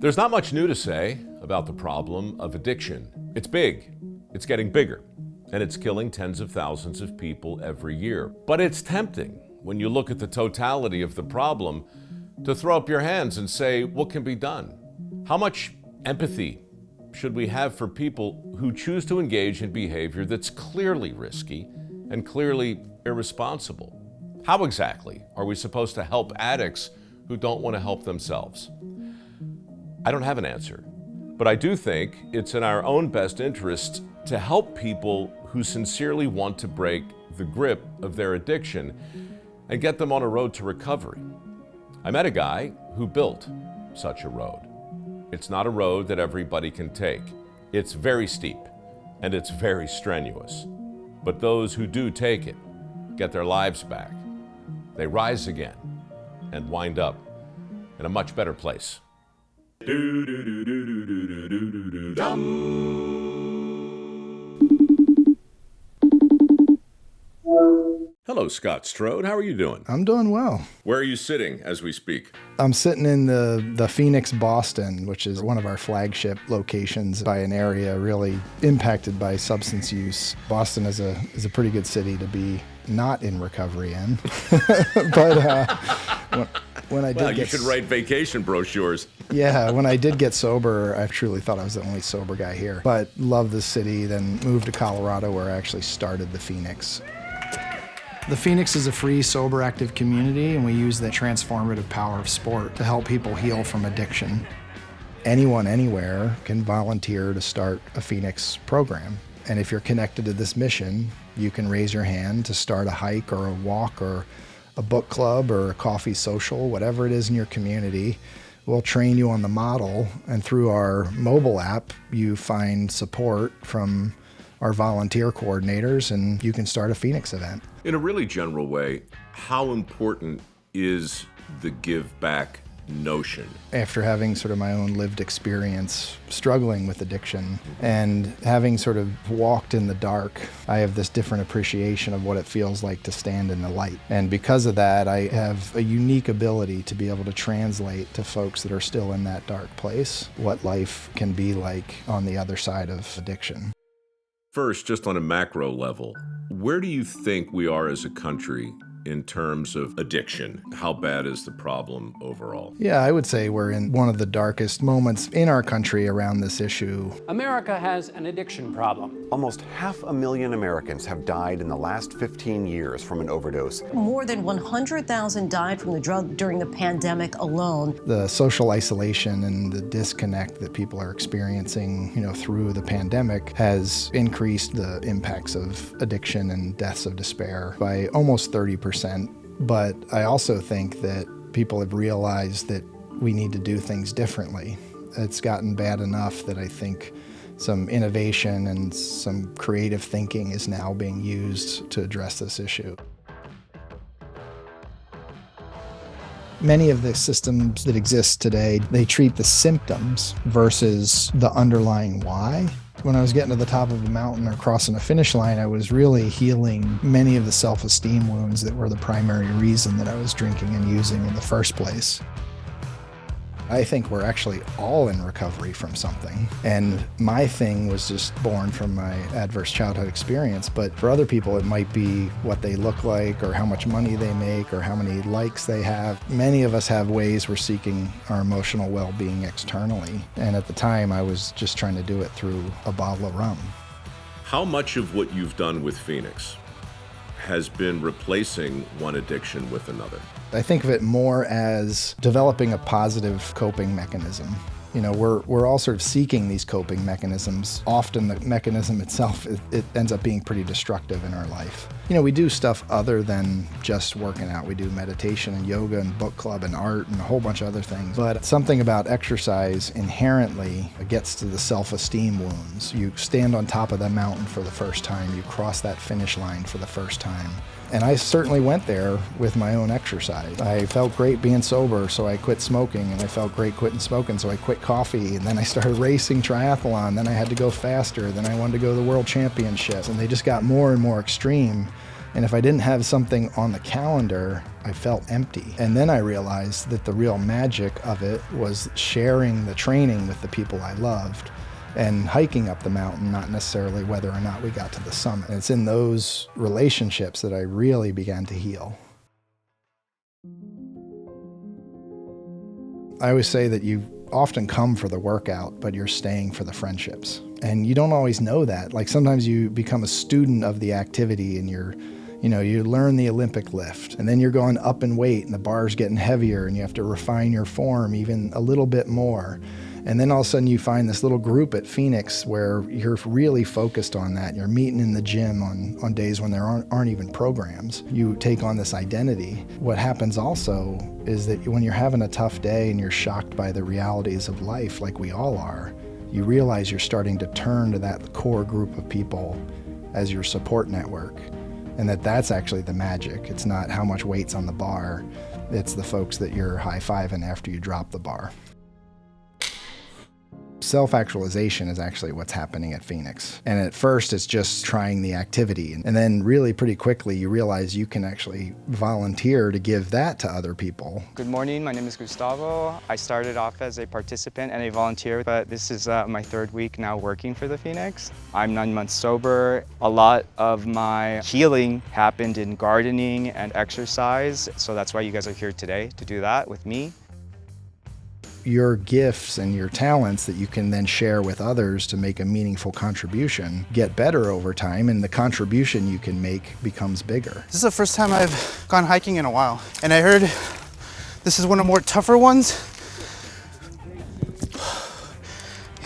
There's not much new to say about the problem of addiction. It's big, it's getting bigger, and it's killing tens of thousands of people every year. But it's tempting, when you look at the totality of the problem, to throw up your hands and say, what can be done? How much empathy should we have for people who choose to engage in behavior that's clearly risky and clearly irresponsible? How exactly are we supposed to help addicts who don't want to help themselves? I don't have an answer, but I do think it's in our own best interest to help people who sincerely want to break the grip of their addiction and get them on a road to recovery. I met a guy who built such a road. It's not a road that everybody can take. It's very steep and it's very strenuous. But those who do take it get their lives back. They rise again and wind up in a much better place. Hello, Scott Strode. How are you doing? I'm doing well. Where are you sitting as we speak? I'm sitting in the Phoenix, Boston, which is one of our flagship locations by an area really impacted by substance use. Boston is a pretty good city to be not in recovery in. But when I did you should write vacation brochures. Yeah, when I did get sober, I truly thought I was the only sober guy here. But loved the city, then moved to Colorado where I actually started the Phoenix. The Phoenix is a free, sober, active community, and we use the transformative power of sport to help people heal from addiction. Anyone, anywhere can volunteer to start a Phoenix program. And if you're connected to this mission, you can raise your hand to start a hike or a walk or a book club or a coffee social, whatever it is in your community. We'll train you on the model, and through our mobile app, you find support from our volunteer coordinators, and you can start a Phoenix event. In a really general way, how important is the give back notion? After having sort of my own lived experience struggling with addiction and having sort of walked in the dark, I have this different appreciation of what it feels like to stand in the light. And because of that, I have a unique ability to be able to translate to folks that are still in that dark place what life can be like on the other side of addiction. First, just on a macro level, where do you think we are as a country in terms of addiction? How bad is the problem overall? Yeah, I would say we're in one of the darkest moments in our country around this issue. America has an addiction problem. Almost 500,000 Americans have died in the last 15 years from an overdose. More than 100,000 died from the drug during the pandemic alone. The social isolation and the disconnect that people are experiencing, through the pandemic has increased the impacts of addiction and deaths of despair by almost 30%. But I also think that people have realized that we need to do things differently. It's gotten bad enough that I think some innovation and some creative thinking is now being used to address this issue. Many of the systems that exist today, they treat the symptoms versus the underlying why. When I was getting to the top of a mountain or crossing a finish line, I was really healing many of the self-esteem wounds that were the primary reason that I was drinking and using in the first place. I think we're actually all in recovery from something. And my thing was just born from my adverse childhood experience. But for other people, it might be what they look like or how much money they make or how many likes they have. Many of us have ways we're seeking our emotional well-being externally. And at the time, I was just trying to do it through a bottle of rum. How much of what you've done with Phoenix has been replacing one addiction with another? I think of it more as developing a positive coping mechanism. We're all sort of seeking these coping mechanisms. Often the mechanism itself, it ends up being pretty destructive in our life. We do stuff other than just working out. We do meditation and yoga and book club and art and a whole bunch of other things. But something about exercise inherently gets to the self-esteem wounds. You stand on top of that mountain for the first time. You cross that finish line for the first time. And I certainly went there with my own exercise. I felt great being sober, so I quit smoking, and I felt great quitting smoking, so I quit coffee, and then I started racing triathlon, then I had to go faster, then I wanted to go to the world championships, and they just got more and more extreme And if I didn't have something on the calendar, I felt empty. And then I realized that the real magic of it was sharing the training with the people I loved and hiking up the mountain, not necessarily whether or not we got to the summit. And it's in those relationships that I really began to heal. I always say that you often come for the workout, but you're staying for the friendships. And you don't always know that. Like sometimes you become a student of the activity and you learn the Olympic lift, and then you're going up in weight and the bar's getting heavier and you have to refine your form even a little bit more. And then all of a sudden you find this little group at Phoenix where you're really focused on that. You're meeting in the gym on days when there aren't even programs. You take on this identity. What happens also is that when you're having a tough day and you're shocked by the realities of life, like we all are, you realize you're starting to turn to that core group of people as your support network. And that's actually the magic. It's not how much weight's on the bar. It's the folks that you're high-fiving after you drop the bar. Self-actualization is actually what's happening at Phoenix. And at first it's just trying the activity. And then really pretty quickly you realize you can actually volunteer to give that to other people. Good morning, my name is Gustavo. I started off as a participant and a volunteer, but this is my third week now working for the Phoenix. I'm 9 months sober. A lot of my healing happened in gardening and exercise, so that's why you guys are here today, to do that with me. Your gifts and your talents that you can then share with others to make a meaningful contribution get better over time, and the contribution you can make becomes bigger. This is the first time I've gone hiking in a while, and I heard this is one of the more tougher ones.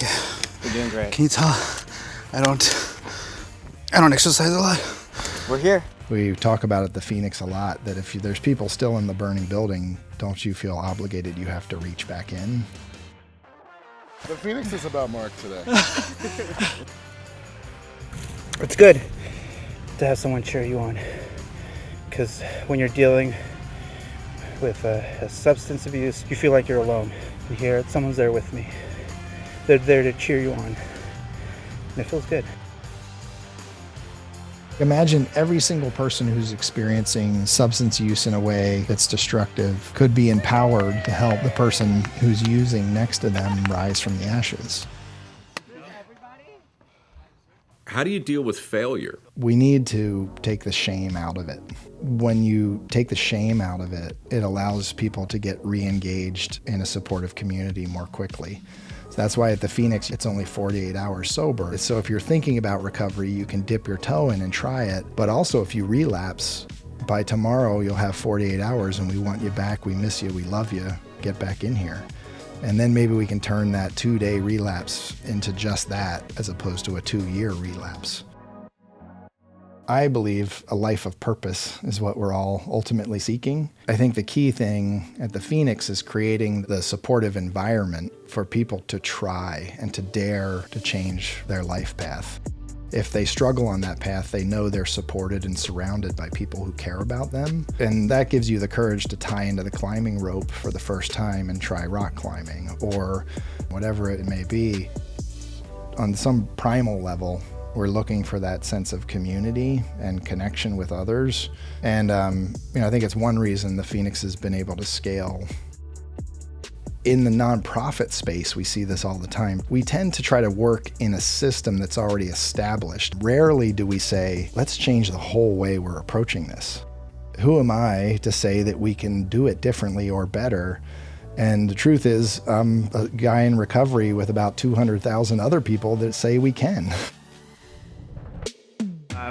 Yeah. You're doing great. Can you tell? I don't exercise a lot. We're here. We talk about at the Phoenix a lot that if there's people still in the burning building, don't you feel obligated you have to reach back in? The Phoenix is about Mark today. It's good to have someone cheer you on, because when you're dealing with a substance abuse, you feel like you're alone. You hear it, someone's there with me. They're there to cheer you on, and it feels good. Imagine every single person who's experiencing substance use in a way that's destructive could be empowered to help the person who's using next to them rise from the ashes. How do you deal with failure? We need to take the shame out of it. When you take the shame out of it, it allows people to get re-engaged in a supportive community more quickly. That's why at the Phoenix, it's only 48 hours sober. So if you're thinking about recovery, you can dip your toe in and try it. But also if you relapse, by tomorrow you'll have 48 hours and we want you back, we miss you, we love you, get back in here. And then maybe we can turn that 2-day relapse into just that as opposed to a 2-year relapse. I believe a life of purpose is what we're all ultimately seeking. I think the key thing at the Phoenix is creating the supportive environment for people to try and to dare to change their life path. If they struggle on that path, they know they're supported and surrounded by people who care about them. And that gives you the courage to tie into the climbing rope for the first time and try rock climbing or whatever it may be. On some primal level, we're looking for that sense of community and connection with others. And I think it's one reason the Phoenix has been able to scale. In the nonprofit space, we see this all the time. We tend to try to work in a system that's already established. Rarely do we say, let's change the whole way we're approaching this. Who am I to say that we can do it differently or better? And the truth is, I'm a guy in recovery with about 200,000 other people that say we can.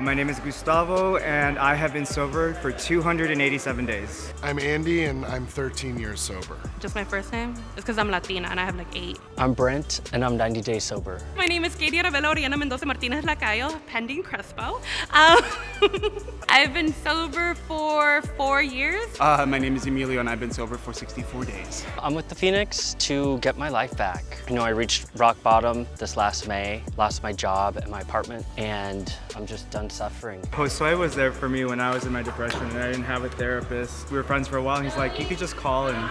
My name is Gustavo, and I have been sober for 287 days. I'm Andy, and I'm 13 years sober. Just my first name? It's because I'm Latina and I have like 8. I'm Brent, and I'm 90 days sober. My name is Katie Arabella Oriana Mendoza Martinez Lacayo, pending Crespo. I've been sober for 4 years. My name is Emilio, and I've been sober for 64 days. I'm with the Phoenix to get my life back. I reached rock bottom this last May, lost my job and my apartment, and I'm just done suffering. Josue was there for me when I was in my depression and I didn't have a therapist. We were friends for a while. He's like, you could just call and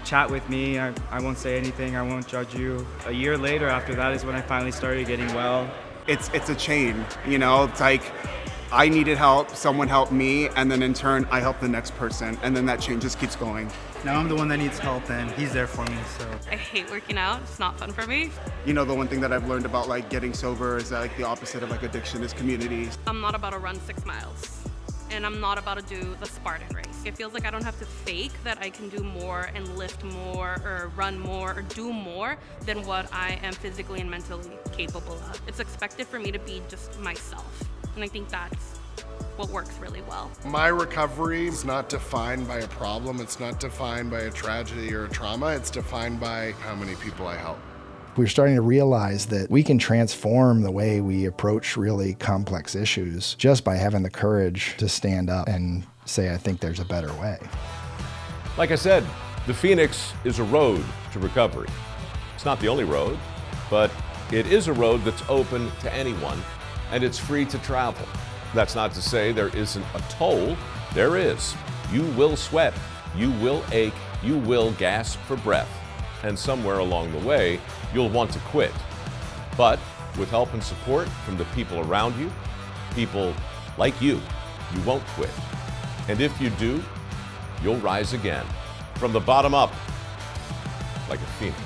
chat with me. I won't say anything. I won't judge you. A year later after that is when I finally started getting well. It's a chain, It's like I needed help, someone helped me, and then in turn, I helped the next person, and then that chain just keeps going. Now I'm the one that needs help, and he's there for me, so. I hate working out. It's not fun for me. You know, the one thing that I've learned about like getting sober is that like the opposite of like addiction is community. I'm not about to run 6 miles, and I'm not about to do the Spartan race. It feels like I don't have to fake that I can do more and lift more or run more or do more than what I am physically and mentally capable of. It's expected for me to be just myself, and I think that's what works really well. My recovery is not defined by a problem. It's not defined by a tragedy or a trauma. It's defined by how many people I help. We're starting to realize that we can transform the way we approach really complex issues just by having the courage to stand up and say, I think there's a better way. Like I said, the Phoenix is a road to recovery. It's not the only road, but it is a road that's open to anyone, and it's free to travel. That's not to say there isn't a toll. There is. You will sweat, you will ache, you will gasp for breath, and somewhere along the way, you'll want to quit. But with help and support from the people around you, people like you won't quit. And if you do, you'll rise again, from the bottom up, like a phoenix.